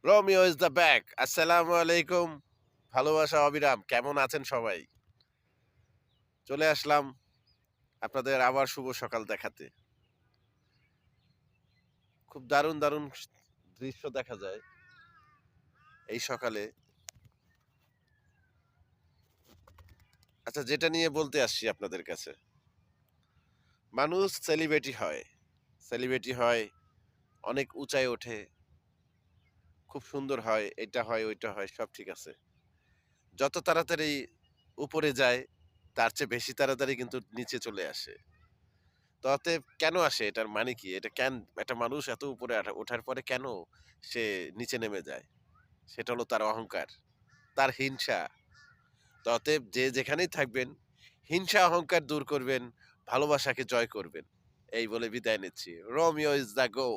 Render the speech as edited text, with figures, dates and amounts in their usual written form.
Romeo is the back. আসসালামু আলাইকুম। ভালোবাসা অবিরাম। কেমন আছেন সবাই? চলে আসলাম আপনাদের আবার শুভ সকাল দেখাতে। খুব দারুণ দৃশ্য দেখা যায় এই সকালে। আচ্ছা, যেটা নিয়ে বলতে আসছি আপনাদের কাছে। মানুষ সেলিব্রিটি হয়। সেলিব্রিটি হয়, অনেক উঁচায় ওঠে, খুব সুন্দর হয়, এটা হয়, ওইটা হয়, সব ঠিক আছে। যত তাড়াতাড়ি উপরে যায়, তার চেয়ে বেশি তাড়াতাড়ি কিন্তু নিচে চলে আসে। তো অতএব কেন আসে? এটার মানে কি? এটা একটা মানুষ এত উপরে ওঠার পরে কেন সে নিচে নেমে যায়? সেটা হলো তার অহংকার, তার হিংসা। তো অতএব যে যেখানেই থাকবেন, হিংসা অহংকার দূর করবেন, ভালোবাসাকে জয় করবেন। এই বলে বিদায় নিচ্ছি। Romeo is the go!